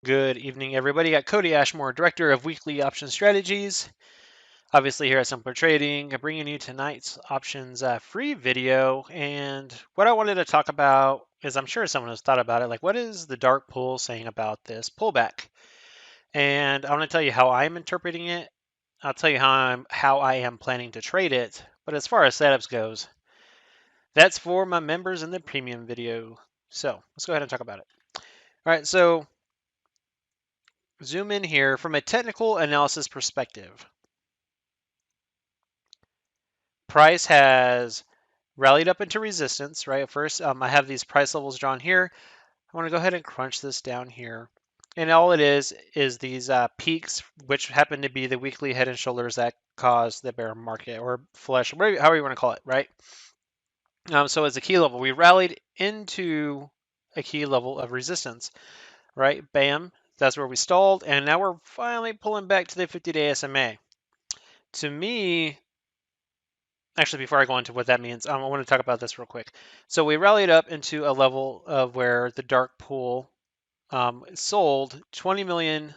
Good evening, everybody. Got Kody Ashmore, Director of Weekly Option Strategies. Obviously, here at Simpler Trading, bringing you tonight's options free video. And what I wanted to talk about is, I'm sure someone has thought about it, like what is the dark pool saying about this pullback? And I want to tell you how I'm interpreting it. I'll tell you how I am planning to trade it. But as far as setups goes, that's for my members in the premium video. So let's go ahead and talk about it. All right, so zoom in here from a technical analysis perspective. Price has rallied up into resistance, right? First, I have these price levels drawn here. I want to go ahead and crunch this down here. And all it is these peaks, which happen to be the weekly head and shoulders that cause the bear market or flush, however you want to call it, right? So as a key level, we rallied into a key level of resistance, right? Bam, that's where we stalled. And now we're finally pulling back to the 50-day SMA. To me, actually, before I go into what that means, I want to talk about this real quick. So we rallied up into a level of where the dark pool sold 20 million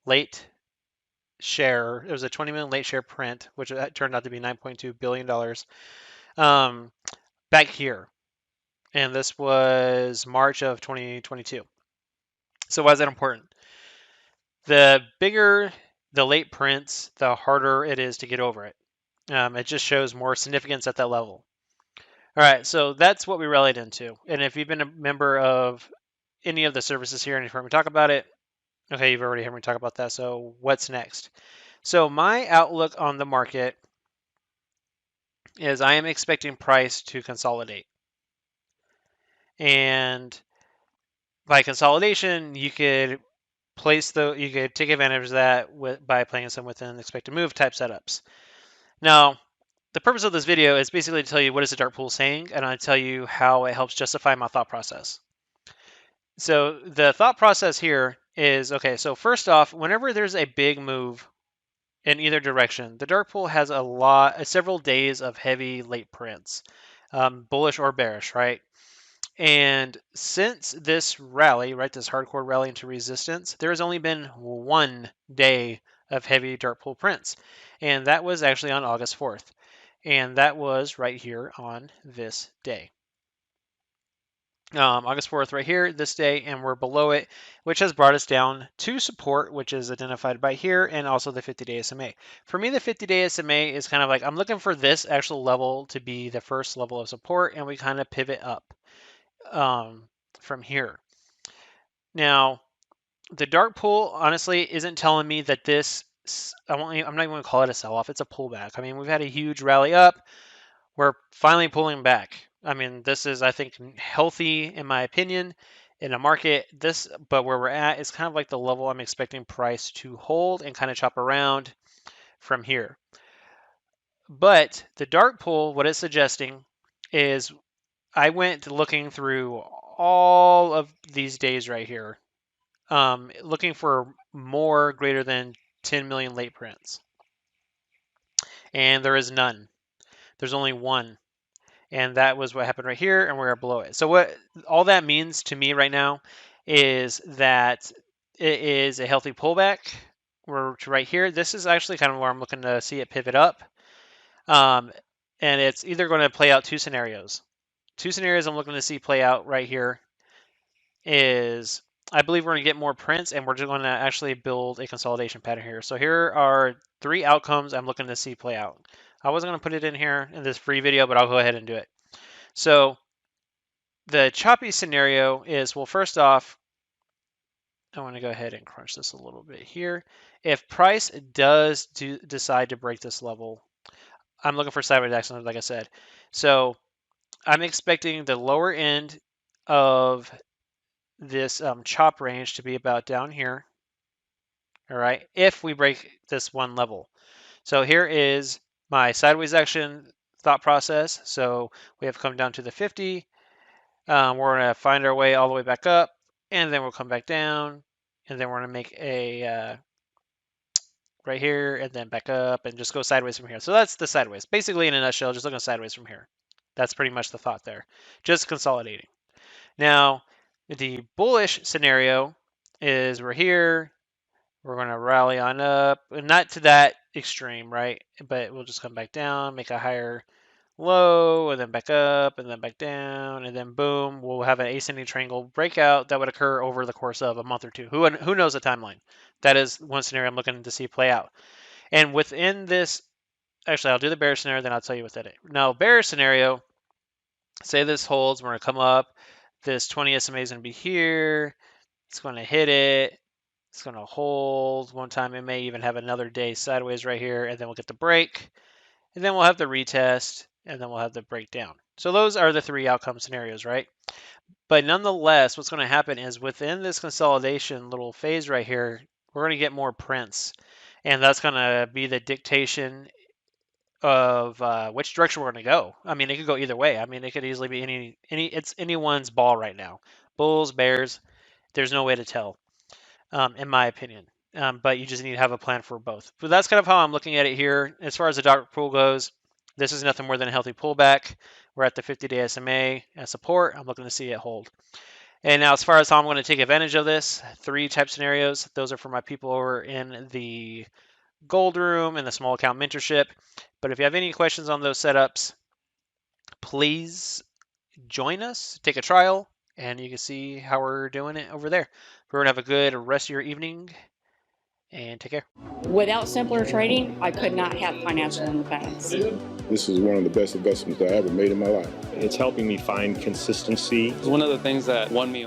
late share. It was a 20 million late share print, which turned out to be $9.2 billion back here. And this was March of 2022. So why is that important? The bigger the late prints, the harder it is to get over it. It just shows more significance at that level. All right, so that's what we rallied into. And if you've been a member of any of the services here and you've heard me talk about it, okay, you've already heard me talk about that. So what's next? So my outlook on the market is I am expecting price to consolidate. And by consolidation, you could you could take advantage of that by playing some within expected move type setups. Now, the purpose of this video is basically to tell you what is the dark pool saying, and I tell you how it helps justify my thought process. So the thought process here is, okay, so first off, whenever there's a big move in either direction, the dark pool has several days of heavy late prints, bullish or bearish, right? And since this rally, right, this hardcore rally into resistance, there has only been one day of heavy dark pool prints, and that was actually on August 4th, and that was right here on this day. August 4th right here, this day, and we're below it, which has brought us down to support, which is identified by here, and also the 50-day SMA. For me, the 50-day SMA is kind of like, I'm looking for this actual level to be the first level of support, and we kind of pivot up from here. Now, the dark pool, honestly, isn't telling me that I'm not even going to call it a sell-off, it's a pullback. I mean, we've had a huge rally up, we're finally pulling back. I mean, this is, I think, healthy in my opinion in a market. But where we're at is kind of like the level I'm expecting price to hold and kind of chop around from here. But the dark pool, what it's suggesting is I went looking through all of these days right here, looking for more greater than 10 million late prints. And there is none. There's only one. And that was what happened right here, and we're below it. So what all that means to me right now is that it is a healthy pullback. We're right here. This is actually kind of where I'm looking to see it pivot up. And it's either going to play out two scenarios. Two scenarios I'm looking to see play out right here is I believe we're going to get more prints, and we're just going to actually build a consolidation pattern here. So here are three outcomes I'm looking to see play out. I wasn't going to put it in here in this free video, but I'll go ahead and do it. So the choppy scenario is, well, first off, I want to go ahead and crunch this a little bit here. If price does decide to break this level, I'm looking for sideways action, like I said. So I'm expecting the lower end of this chop range to be about down here. All right, if we break this one level. So here is my sideways action thought process. So we have come down to the 50. We're going to find our way all the way back up, and then we'll come back down, and then we're going to make a right here, and then back up, and just go sideways from here. So that's the sideways. Basically, in a nutshell, just looking sideways from here. That's pretty much the thought there. Just consolidating. Now, the bullish scenario, is we're here. We're going to rally on up, and not to that extreme, right? But we'll just come back down, make a higher low, and then back up, and then back down, and then boom, we'll have an ascending triangle breakout that would occur over the course of a month or two. Who knows the timeline? That is one scenario I'm looking to see play out. And within this, actually, I'll do the bear scenario, then I'll tell you within it. Now, bear scenario, say this holds, we're going to come up. This 20 SMA is going to be here. It's going to hit it. It's going to hold one time. It may even have another day sideways right here, and then we'll get the break, and then we'll have the retest, and then we'll have the breakdown. So those are the three outcome scenarios, right? But nonetheless, what's going to happen is within this consolidation little phase right here, we're going to get more prints, and that's going to be the dictation of which direction we're going to go. I mean, it could go either way. I mean, it could easily be it's anyone's ball right now. Bulls, Bears, there's no way to tell, in my opinion. But you just need to have a plan for both. But that's kind of how I'm looking at it here. As far as the dark pool goes, this is nothing more than a healthy pullback. We're at the 50-day SMA as support. I'm looking to see it hold. And now as far as how I'm going to take advantage of this, 3 type scenarios. Those are for my people over in the gold room and the small account mentorship. But if you have any questions on those setups, please join us, take a trial, and you can see how we're doing it over there. We're going to have a good rest of your evening, and take care. Without simpler trading, I could not have financial independence. This is one of the best investments I ever made in my life. It's helping me find consistency. It's one of the things that won me